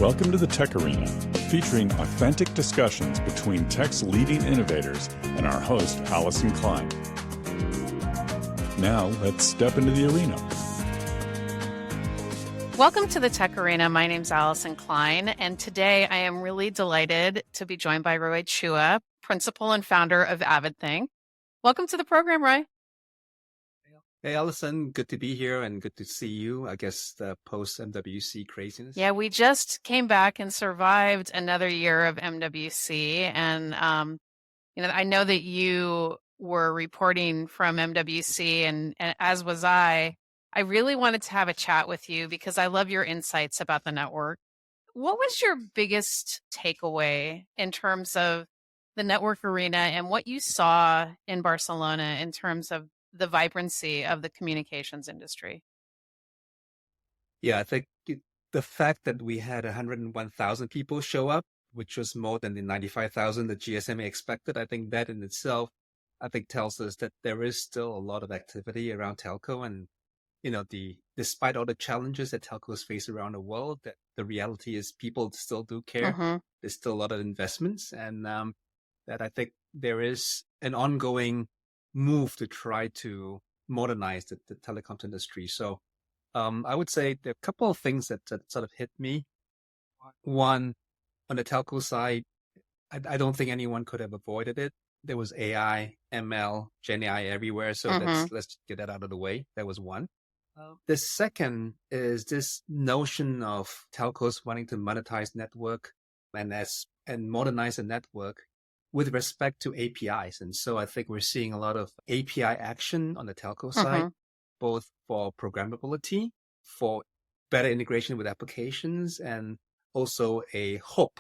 Welcome to the TechArena, featuring authentic discussions between tech's leading innovators and our host, Allyson Klein. Now, let's step into the arena. Welcome to the TechArena. My name's Allyson Klein, and today I am really delighted to be joined by Roy Chua, principal and founder of Avidthink. Welcome to the program, Roy. Hey, Allyson, good to be here and good to see you. I guess the post-MWC craziness. Yeah, we just came back and survived another year of MWC. And, I know that you were reporting from MWC and as was I. I really wanted to have a chat with you because I love your insights about the network. What was your biggest takeaway in terms of the network arena and what you saw in Barcelona in terms of the vibrancy of the communications industry? Yeah, I think the fact that we had 101,000 people show up, which was more than the 95,000 that GSMA expected, I think that in itself, tells us that there is still a lot of activity around telco. And, despite all the challenges that telcos face around the world, that the reality is people still do care. Mm-hmm. There's still a lot of investments. And that I think there is an ongoing move to try to modernize the telecoms industry. So I would say there are a couple of things that sort of hit me. One, on the telco side, I don't think anyone could have avoided it. There was AI, ML, Gen AI everywhere. So let's get that out of the way. That was one. The second is this notion of telcos wanting to monetize network and modernize the network with respect to APIs. And so I think we're seeing a lot of API action on the telco side, both for programmability, for better integration with applications, and also a hope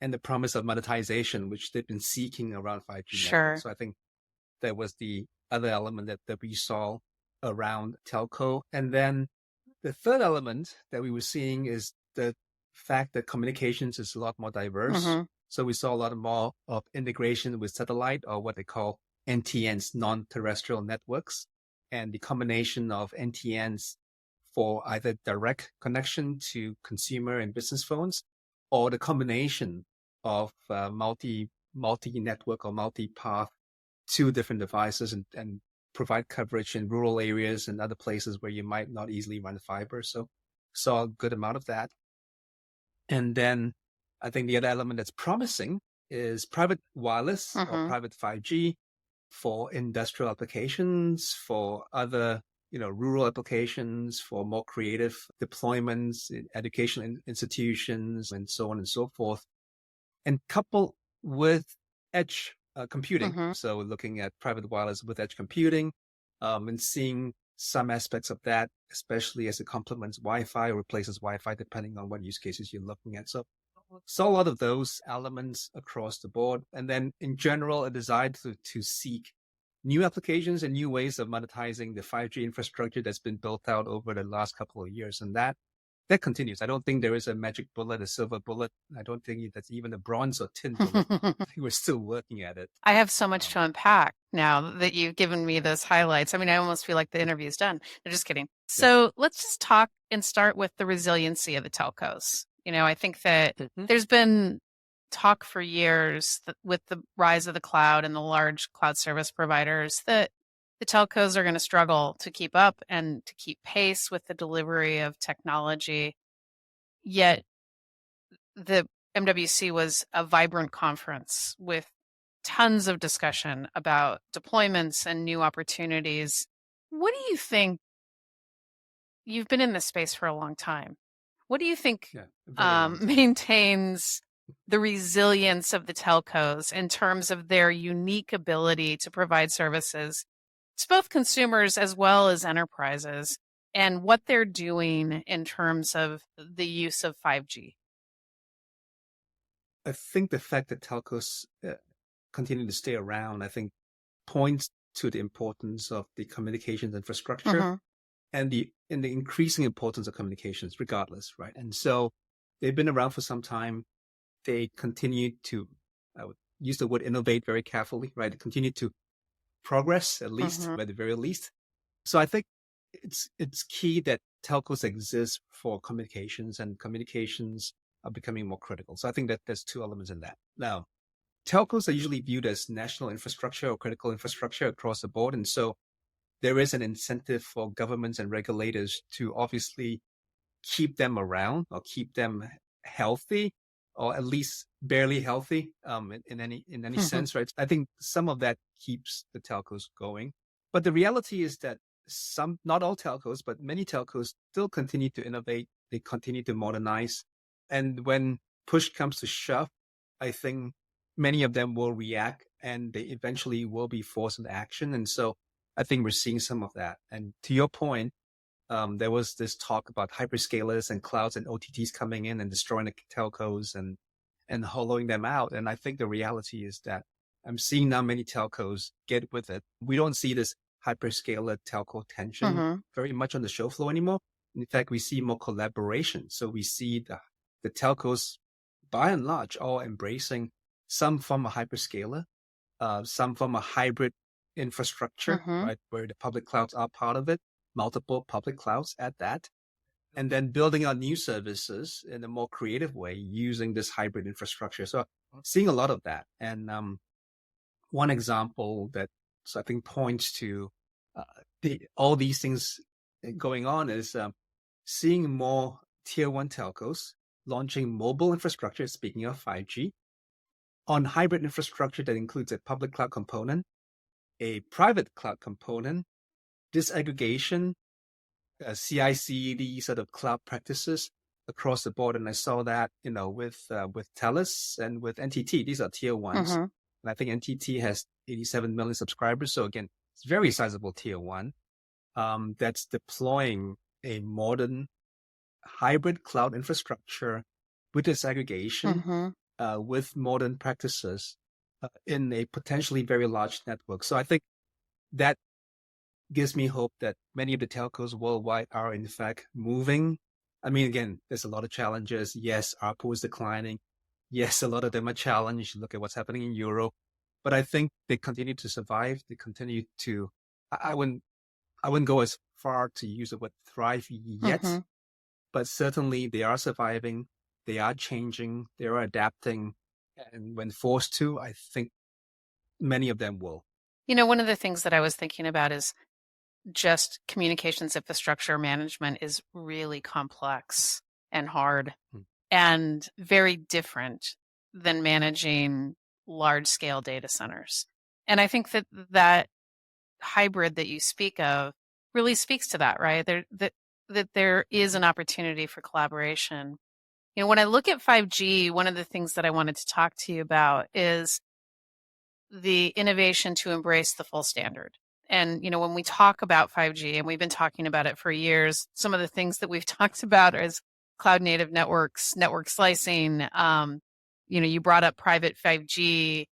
and the promise of monetization, which they've been seeking around 5G Sure. networks. So I think that was the other element that we saw around telco. And then the third element that we were seeing is the fact that communications is a lot more diverse. So we saw a lot more of integration with satellite, or what they call NTNs, non-terrestrial networks, and the combination of NTNs for either direct connection to consumer and business phones, or the combination of multi-network or multi-path to different devices and provide coverage in rural areas and other places where you might not easily run fiber. So saw a good amount of that. And then I think the other element that's promising is private wireless or private 5G for industrial applications, for other, rural applications, for more creative deployments in educational institutions, and so on and so forth. And coupled with edge computing. So looking at private wireless with edge computing and seeing some aspects of that, especially as it complements Wi-Fi or replaces Wi-Fi, depending on what use cases you're looking at. So saw a lot of those elements across the board. And then in general, a desire to seek new applications and new ways of monetizing the 5G infrastructure that's been built out over the last couple of years. And that continues. I don't think there is a magic bullet, a silver bullet. I don't think that's even a bronze or tin bullet. I think we're still working at it. I have so much to unpack now that you've given me those highlights. I mean, I almost feel like the interview's done. No, just kidding. So let's just talk and start with the resiliency of the telcos. I think that there's been talk for years that with the rise of the cloud and the large cloud service providers that the telcos are going to struggle to keep up and to keep pace with the delivery of technology. Yet the MWC was a vibrant conference with tons of discussion about deployments and new opportunities. What do you think? You've been in this space for a long time. What do you think maintains the resilience of the telcos in terms of their unique ability to provide services to both consumers as well as enterprises, and what they're doing in terms of the use of 5G? I think the fact that telcos continue to stay around, I think, points to the importance of the communications infrastructure and the increasing importance of communications regardless, right? And so they've been around for some time. They continue to, I would use the word innovate very carefully, right? They continue to progress, at least, at the very least. So I think it's key that telcos exist for communications, and communications are becoming more critical. So I think that there's two elements in that. Now, telcos are usually viewed as national infrastructure or critical infrastructure across the board. And so there is an incentive for governments and regulators to obviously keep them around or keep them healthy, or at least barely healthy, in any sense, right? I think some of that keeps the telcos going. But the reality is that not all telcos, but many telcos still continue to innovate. They continue to modernize. And when push comes to shove, I think many of them will react and they eventually will be forced into action. And so I think we're seeing some of that. And to your point, there was this talk about hyperscalers and clouds and OTTs coming in and destroying the telcos and hollowing them out. And I think the reality is that I'm seeing now many telcos get with it. We don't see this hyperscaler telco tension very much on the show floor anymore. In fact, we see more collaboration. So we see the telcos, by and large, all embracing some form of hyperscaler, some form of hybrid infrastructure, right, where the public clouds are part of it, multiple public clouds at that, and then building out new services in a more creative way using this hybrid infrastructure. So seeing a lot of that. And one example that I think points to all these things going on is seeing more tier one telcos launching mobile infrastructure, speaking of 5G, on hybrid infrastructure that includes a public cloud component, a private cloud component, disaggregation, CI/CD sort of cloud practices across the board. And I saw that, with TELUS and with NTT. These are tier ones. And I think NTT has 87 million subscribers. So again, it's very sizable tier one that's deploying a modern hybrid cloud infrastructure with disaggregation, with modern practices in a potentially very large network. So I think that gives me hope that many of the telcos worldwide are in fact moving. I mean, again, there's a lot of challenges. Yes, ARPU is declining. Yes, a lot of them are challenged. Look at what's happening in Europe. But I think they continue to survive. They continue to, I wouldn't go as far to use the word thrive yet, but certainly they are surviving. They are changing. They are adapting. And when forced to, I think many of them will. One of the things that I was thinking about is just communications infrastructure management is really complex and hard and very different than managing large scale data centers. And I think that hybrid that you speak of really speaks to that, right? That there is an opportunity for collaboration. When I look at 5G, one of the things that I wanted to talk to you about is the innovation to embrace the full standard. And, when we talk about 5G, and we've been talking about it for years, some of the things that we've talked about is cloud native networks, network slicing. You brought up private 5G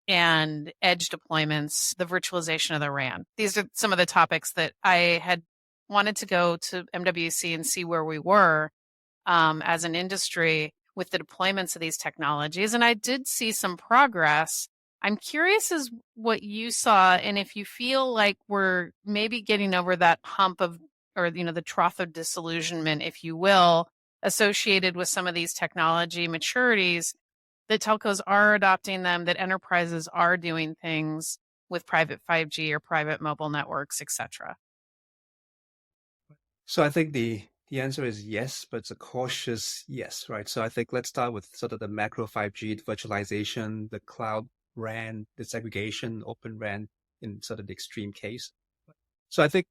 and edge deployments, the virtualization of the RAN. These are some of the topics that I had wanted to go to MWC and see where we were as an industry with the deployments of these technologies. And I did see some progress. I'm curious as what you saw, and if you feel like we're maybe getting over that hump of, or the trough of disillusionment, if you will, associated with some of these technology maturities, that telcos are adopting them, that enterprises are doing things with private 5G or private mobile networks, et cetera. So I think the answer is yes, but it's a cautious yes, right? So I think let's start with sort of the macro 5G, the virtualization, the cloud RAN, disaggregation, open RAN in sort of the extreme case. So I think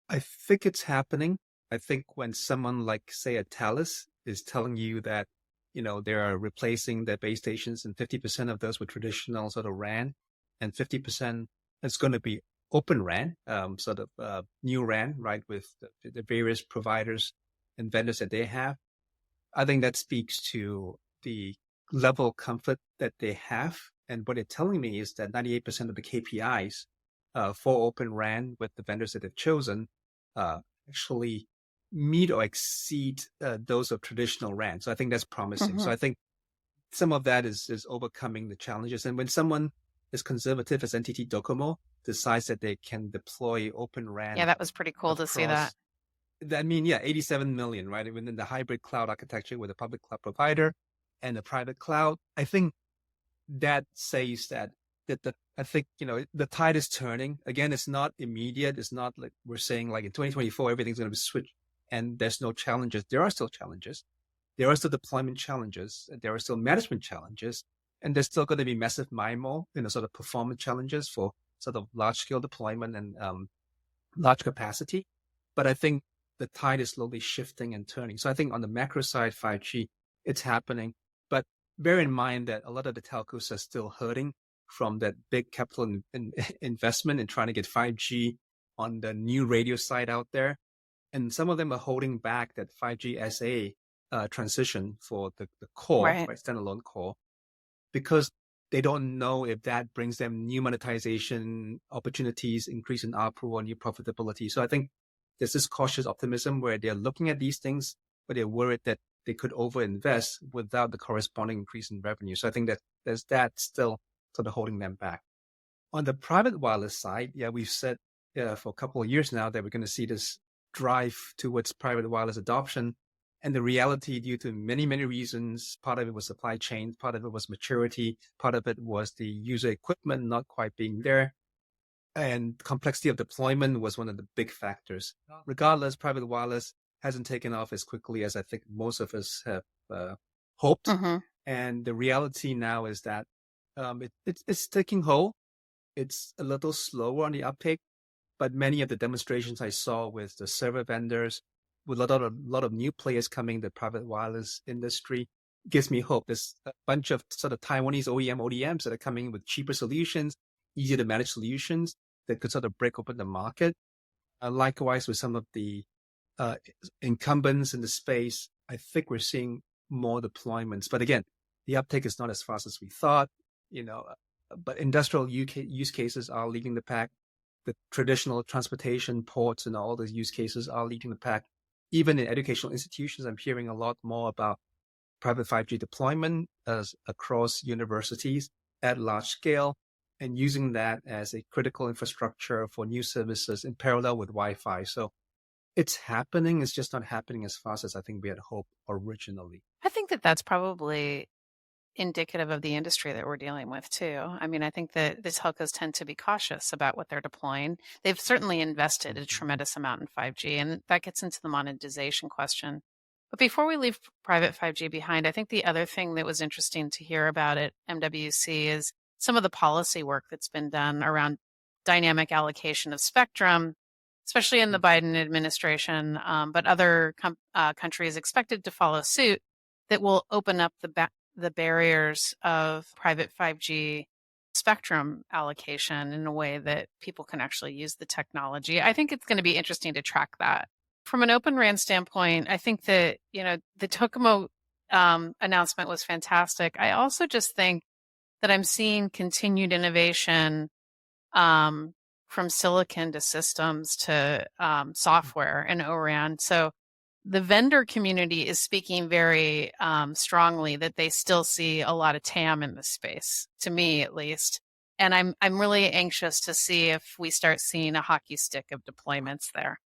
it's happening. I think when someone like, say, a TELUS is telling you that, they are replacing their base stations and 50% of those with traditional sort of RAN, and 50% is going to be open RAN, sort of new RAN, right, with the various providers and vendors that they have. I think that speaks to the level of comfort that they have. And what they're telling me is that 98% of the KPIs for Open RAN with the vendors that they've chosen actually meet or exceed those of traditional RAN. So I think that's promising. So I think some of that is overcoming the challenges. And when someone as conservative as NTT Docomo decides that they can deploy Open RAN. Yeah, that was pretty cool to see that. Yeah, 87 million, right? Within the hybrid cloud architecture with a public cloud provider and a private cloud. I think that says that I think, the tide is turning. Again, it's not immediate. It's not like we're saying like in 2024, everything's going to be switched and there's no challenges. There are still challenges. There are still deployment challenges. There are still management challenges. And there's still going to be massive MIMO, sort of performance challenges for sort of large scale deployment and large capacity. But I think the tide is slowly shifting and turning. So I think on the macro side, 5G, it's happening. But bear in mind that a lot of the telcos are still hurting from that big capital investment in trying to get 5G on the new radio side out there. And some of them are holding back that 5G SA transition for the core, Right. standalone core, because they don't know if that brings them new monetization opportunities, increase in ARPU or new profitability. So I think there's this cautious optimism where they're looking at these things, but they're worried that they could overinvest without the corresponding increase in revenue. So I think that there's that still sort of holding them back. On the private wireless side, yeah, we've said for a couple of years now that we're going to see this drive towards private wireless adoption. And the reality, due to many, many reasons, part of it was supply chain, part of it was maturity, part of it was the user equipment not quite being there. And complexity of deployment was one of the big factors. Regardless, private wireless hasn't taken off as quickly as I think most of us have hoped. Mm-hmm. And the reality now is that it's taking hold. It's a little slower on the uptake, but many of the demonstrations I saw with the server vendors, with a lot of new players coming in the private wireless industry, gives me hope. There's a bunch of sort of Taiwanese ODMs that are coming in with cheaper solutions, easier to manage solutions that could sort of break open the market. Likewise, with some of the incumbents in the space, I think we're seeing more deployments. But again, the uptake is not as fast as we thought, but industrial use cases are leading the pack. The traditional transportation ports and all those use cases are leading the pack. Even in educational institutions, I'm hearing a lot more about private 5G deployment across universities at large scale and using that as a critical infrastructure for new services in parallel with Wi-Fi. So it's happening. It's just not happening as fast as I think we had hoped originally. I think that that's probably indicative of the industry that we're dealing with too. I mean, I think that the telcos tend to be cautious about what they're deploying. They've certainly invested a tremendous amount in 5G, and that gets into the monetization question. But before we leave private 5G behind, I think the other thing that was interesting to hear about at MWC is some of the policy work that's been done around dynamic allocation of spectrum, especially in the Biden administration, but other countries expected to follow suit, that will open up the barriers of private 5G spectrum allocation in a way that people can actually use the technology. I think it's going to be interesting to track that. From an Open RAN standpoint, I think that, the Tokomo announcement was fantastic. I also just think that I'm seeing continued innovation from silicon to systems to software and ORAN. So the vendor community is speaking very strongly that they still see a lot of TAM in this space, to me at least. And I'm really anxious to see if we start seeing a hockey stick of deployments there.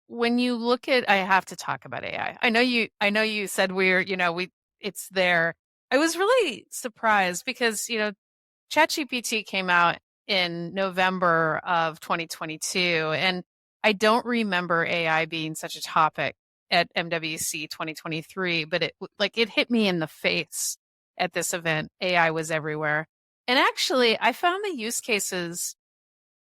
When you look at, I have to talk about AI. I know you said it's there. I was really surprised because, ChatGPT came out in November of 2022, and I don't remember AI being such a topic at MWC 2023, but it hit me in the face at this event. AI was everywhere. And actually, I found the use cases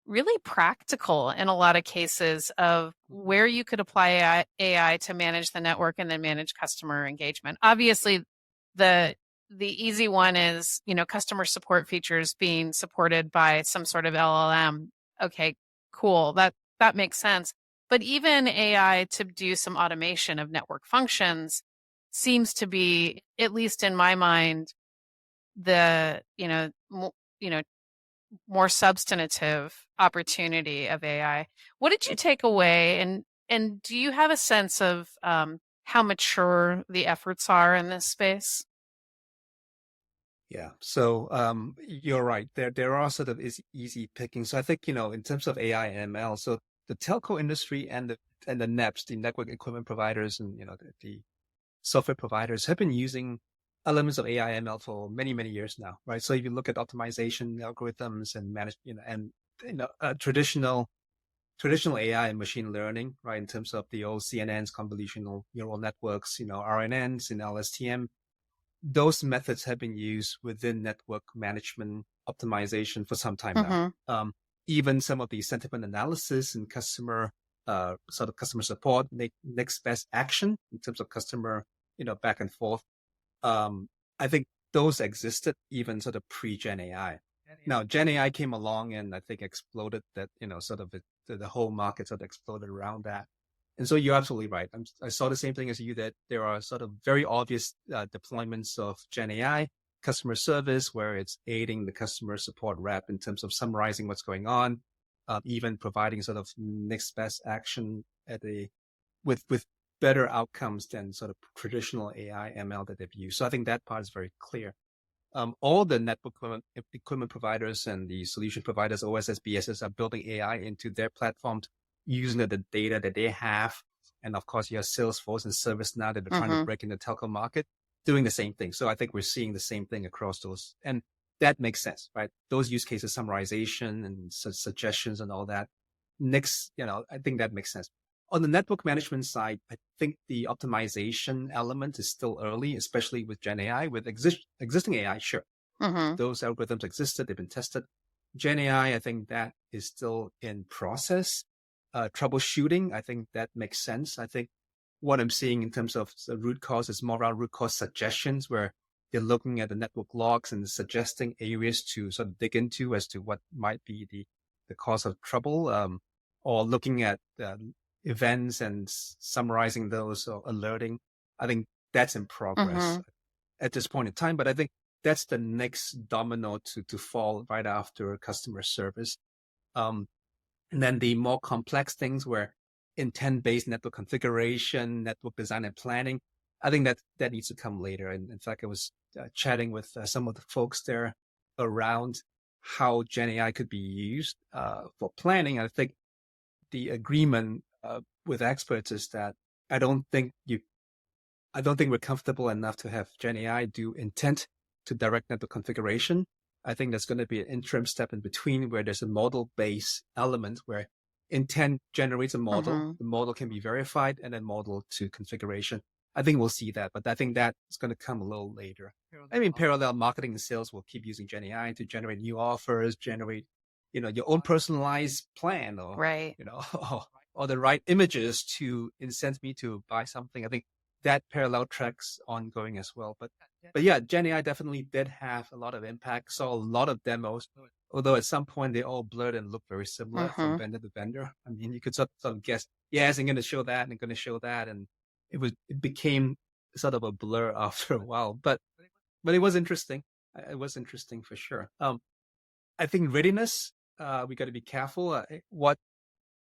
really practical in a lot of cases of where you could apply AI to manage the network and then manage customer engagement. Obviously, the easy one is, customer support features being supported by some sort of LLM. Okay, cool. That makes sense. But even AI to do some automation of network functions seems to be, at least in my mind, the, more substantive opportunity of AI. What did you take away? And do you have a sense of how mature the efforts are in this space? Yeah. So you're right. There are sort of easy picking. So I think, in terms of AI and ML, so the telco industry and the the NEPs, the network equipment providers, and the software providers have been using elements of AI ML for many, many years now, right? So if you look at optimization algorithms and manage, traditional AI and machine learning, right? In terms of the old CNNs, convolutional neural networks, RNNs and LSTM, those methods have been used within network management optimization for some time now. Even some of the sentiment analysis and customer support, next best action in terms of customer, back and forth. I think those existed even sort of pre-Gen AI. Now, Gen AI came along and I think exploded that, the whole market sort of exploded around that. And so you're absolutely right. I saw the same thing as you, that there are sort of very obvious deployments of Gen AI, customer service, where it's aiding the customer support rep in terms of summarizing what's going on, even providing sort of next best action with better outcomes than sort of traditional AI ML that they've used. So I think that part is very clear. All the network equipment providers and the solution providers, OSS, BSS, are building AI into their platforms using the data that they have. And of course, you have Salesforce and ServiceNow that are trying to break into the telco market, doing the same thing. So I think we're seeing the same thing across those. And that makes sense, right? Those use cases, summarization and suggestions and all that. Next, I think that makes sense. On the network management side, I think the optimization element is still early, especially with Gen AI. With existing AI, sure. Those algorithms existed, they've been tested. Gen AI, I think that is still in process. Troubleshooting, I think that makes sense. I think what I'm seeing in terms of the root cause is more around root cause suggestions, where they're looking at the network logs and suggesting areas to sort of dig into as to what might be the cause of trouble, or looking at events and summarizing those or alerting. I think that's in progress at this point in time, but I think that's the next domino to fall right after customer service. And then the more complex things where intent-based network configuration, network design and planning, I think that needs to come later. And in fact, I was chatting with some of the folks there around how Gen AI could be used for planning. I think the agreement with experts is that I don't think we're comfortable enough to have Gen AI do intent to direct network configuration. I think there's going to be an interim step in between where there's a model-based element where intent generates a model, the model can be verified, and then model to configuration. I think we'll see that, but I think that is going to come a little later. I mean, parallel marketing and sales will keep using Gen AI to generate new offers, generate, your own personalized plan, or right, or the right images to incent me to buy something. I think that parallel track's ongoing as well. But yeah, Gen AI definitely did have a lot of impact. Saw a lot of demos, although at some point they all blurred and looked very similar from vendor to vendor. I mean, you could sort of guess, yes, I'm going to show that and going to show that, and it became sort of a blur after a while. But it was interesting. It was interesting for sure. I think readiness, we got to be careful. What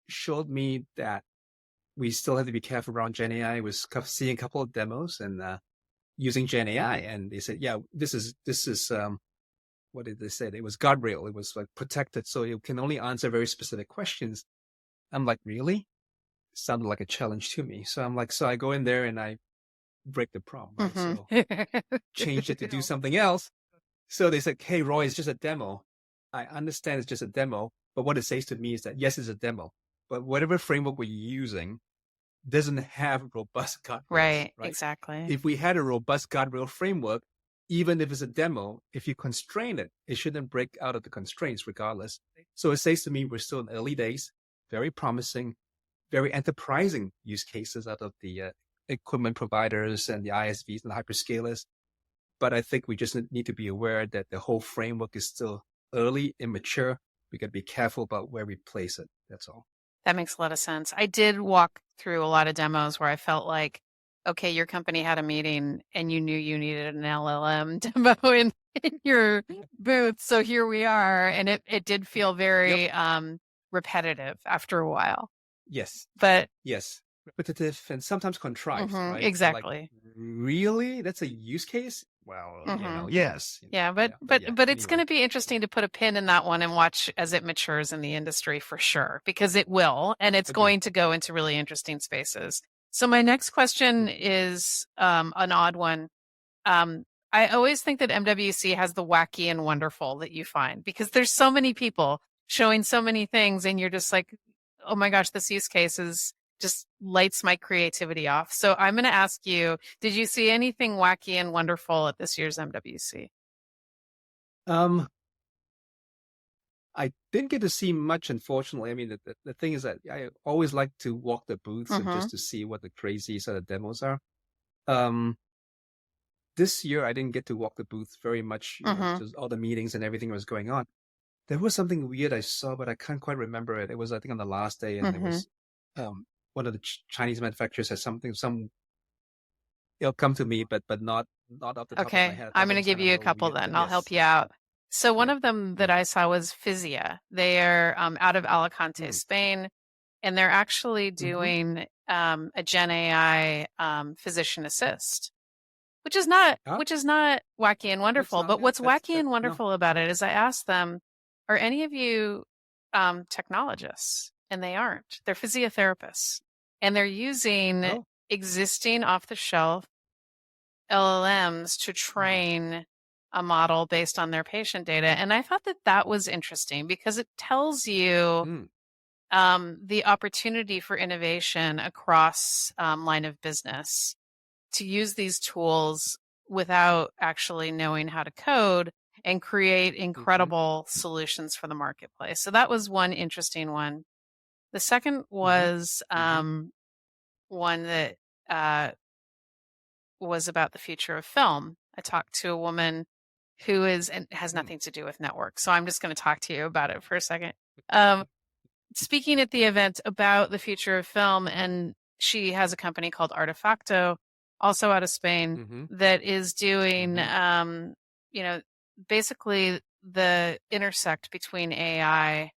showed me that we still have to be careful around Gen AI was seeing a couple of demos and using Gen AI, and they said, yeah, this is what did they say? It was guardrail. It was like protected, so you can only answer very specific questions. I'm like, really? It sounded like a challenge to me. So I'm like, so I go in there and I break the prompt, right? So change it to do something else. So they said, hey, Roy, it's just a demo. I understand it's just a demo, but what it says to me is that, yes, it's a demo, but whatever framework we're using doesn't have robust guardrails. Right, exactly. If we had a robust guardrail framework, even if it's a demo, if you constrain it, it shouldn't break out of the constraints regardless. So it says to me, we're still in early days, very promising, very enterprising use cases out of the equipment providers and the ISVs and the hyperscalers. But I think we just need to be aware that the whole framework is still early, immature. We got to be careful about where we place it. That's all. That makes a lot of sense. I did walk through a lot of demos where I felt like, okay, your company had a meeting and you knew you needed an LLM demo in your booth. So here we are. And it did feel very repetitive after a while. Yes. But yes, repetitive and sometimes contrived, right? Exactly. So like, really? That's a use case? Well, Mm-hmm. yes. Yeah, but it's going Anyway. to be interesting to put a pin in that one and watch as it matures in the industry for sure, because it will, and it's Agreed. going to go into really interesting spaces. So my next question is an odd one. I always think that MWC has the wacky and wonderful that you find, because there's so many people showing so many things, and you're just like, oh my gosh, this use case is just lights my creativity off. So I'm going to ask you, did you see anything wacky and wonderful at this year's MWC? I didn't get to see much, unfortunately. I mean, the thing is that I always like to walk the booths and Mm-hmm. just to see what the crazy sort of demos are. Um, this year I didn't get to walk the booth very much, Mm-hmm. just all the meetings and everything was going on. There was something weird I saw, but I can't quite remember it. It was, I think, on the last day, and it Mm-hmm. was one of the Chinese manufacturers had it'll come to me, but not off the top of my Okay, head. I I'm thought that going to was give kind of a you a little couple weird, then. but I'll help yes, you out. So one yeah, of them yeah. that I saw was Physia. They're out of Alicante, Mm. Spain, and they're actually Mm-hmm. doing a Gen AI physician assist, Ah, which is not wacky and that's wonderful. not But it. what's wacky and No. wonderful about it is I asked them, are any of you technologists? And they aren't. They're physiotherapists, and they're using Oh. existing off-the-shelf LLMs to Mm. train a model based on their patient data. And I thought that that was interesting because it tells you Mm. the opportunity for innovation across line of business to use these tools without actually knowing how to code and create Mm-hmm. incredible solutions for the marketplace. So that was one interesting one. The second Mm-hmm. was Mm-hmm. one that uh, was about the future of film. I talked to a woman who is, and it has Mm. nothing to do with network. So I'm just going to talk to you about it for a second. Um, Speaking at the event about the future of film, and she has a company called Artefacto, also out of Spain, Mm-hmm. that is doing, Mm-hmm. you know, basically the intersect between AI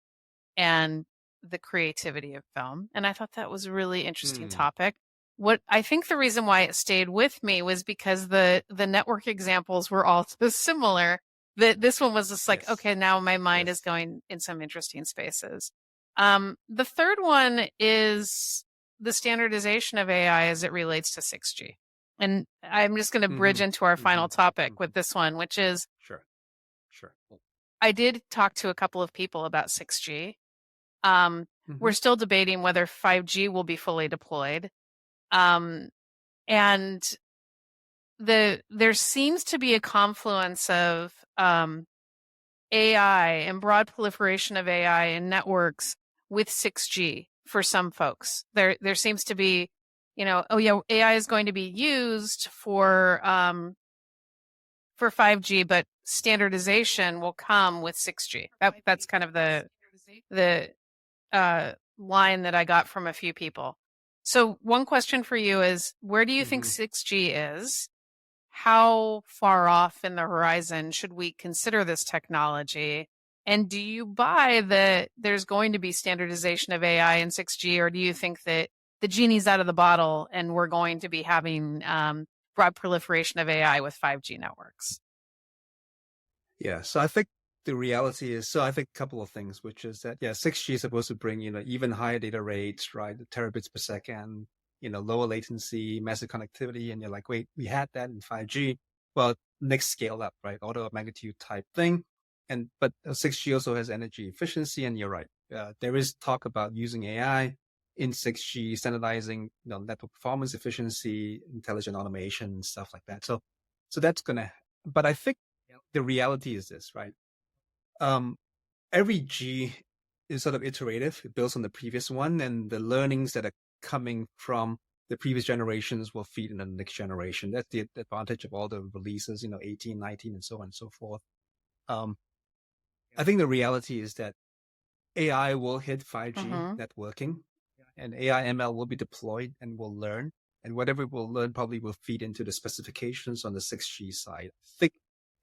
and the creativity of film. And I thought that was a really interesting Mm. topic. What I think the reason why it stayed with me was because the network examples were all so similar that this one was just like, Yes. okay, now my mind is Yes. going in some interesting spaces. The third one is the standardization of AI as it relates to 6G. And I'm just going to bridge Mm-hmm. into our Mm-hmm. final topic Mm-hmm. with this one, which is Sure. Sure. I did talk to a couple of people about 6G. Um, Mm-hmm. we're still debating whether 5G will be fully deployed. Um, and there seems to be a confluence of AI and broad proliferation of AI and networks with 6G for some folks. There seems to be, oh yeah, AI is going to be used for 5G, but standardization will come with 6G. That's kind of the line that I got from a few people. So one question for you is, where do you think Mm-hmm. 6G is? How far off in the horizon should we consider this technology? And do you buy that there's going to be standardization of AI in 6G, or do you think that the genie's out of the bottle and we're going to be having broad proliferation of AI with 5G networks? Yeah. So I think the reality is, so I think a couple of things, which is that, yeah, 6G is supposed to bring, even higher data rates, right? The terabits per second, lower latency, massive connectivity. And you're like, wait, we had that in 5G. Well, next scale up, right? Order of magnitude type thing. But 6G also has energy efficiency. And you're right. There is talk about using AI in 6G, standardizing, network performance efficiency, intelligent automation, stuff like that. So that's but I think the reality is this, right? Um, every G is sort of iterative. It builds on the previous one, and the learnings that are coming from the previous generations will feed into the next generation. That's the advantage of all the releases, 18, 19, and so on and so forth. Um, I think the reality is that AI will hit 5G Mm-hmm. networking, and AI ML will be deployed and will learn. And whatever it will learn probably will feed into the specifications on the 6G side. I think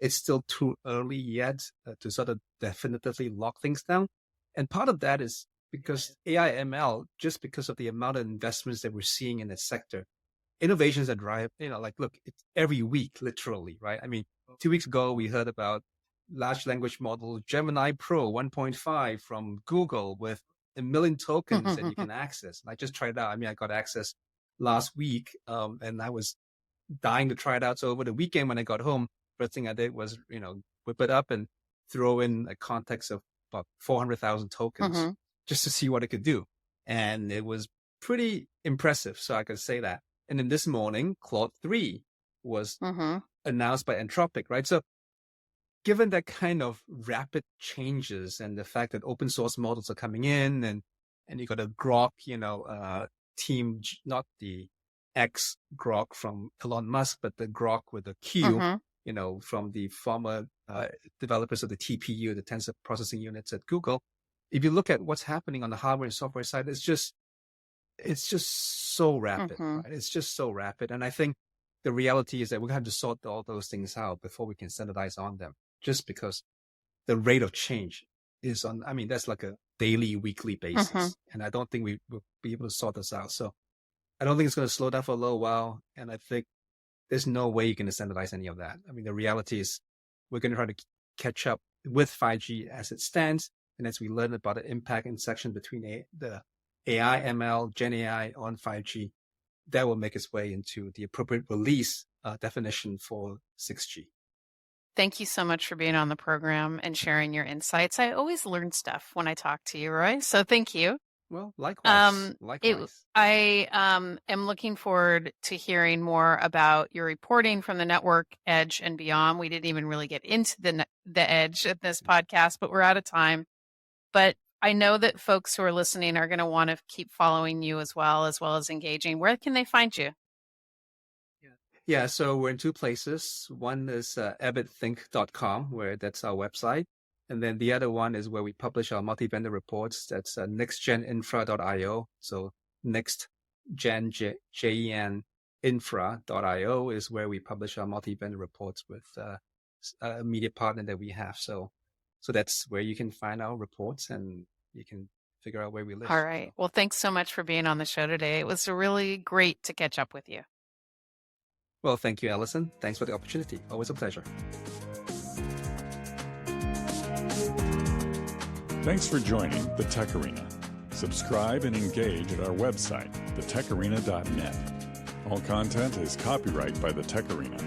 it's still too early yet to sort of definitively lock things down. And part of that is because AI ML, just because of the amount of investments that we're seeing in the sector, innovations that drive, like, look, it's every week, literally, right? I mean, 2 weeks ago, we heard about large language model Gemini Pro 1.5 from Google with 1 million tokens that you can access. And I just tried it out. I mean, I got access last week, and I was dying to try it out. So over the weekend, when I got home, first thing I did was, whip it up and throw in a context of about 400,000 tokens just to see what it could do. And it was pretty impressive. So I could say that. And then this morning, Claude 3 was announced by Anthropic, right? So given that kind of rapid changes and the fact that open source models are coming in and you got a Grok, team, not the X Grok from Elon Musk, but the Grok with a Q, from the former developers of the TPU, the tensor processing units at Google. If you look at what's happening on the hardware and software side, it's just so rapid, right? It's just so rapid. And I think the reality is that we're going to have to sort all those things out before we can standardize on them, just because the rate of change is that's like a daily, weekly basis. And I don't think we will be able to sort this out. So I don't think it's going to slow down for a little while. And I think there's no way you can standardize any of that. I mean, the reality is we're going to try to catch up with 5G as it stands. And as we learn about the impact intersection between the AI, ML, Gen AI on 5G, that will make its way into the appropriate release definition for 6G. Thank you so much for being on the program and sharing your insights. I always learn stuff when I talk to you, Roy. So thank you. Well, likewise. I am looking forward to hearing more about your reporting from the network edge and beyond. We didn't even really get into the edge at this podcast, but we're out of time. But I know that folks who are listening are going to want to keep following you as well as engaging. Where can they find you? Yeah, so we're in two places. One is avidthink.com, where that's our website. And then the other one is where we publish our multi-vendor reports. That's nextgeninfra.io. So nextgen, J-E-N, infra.io is where we publish our multi-vendor reports with a media partner that we have. So that's where you can find our reports and you can figure out where we live. All right. Well, thanks so much for being on the show today. It was really great to catch up with you. Well, thank you, Allyson. Thanks for the opportunity. Always a pleasure. Thanks for joining the TechArena. Subscribe and engage at our website, thetecharena.net. All content is copyright by the TechArena.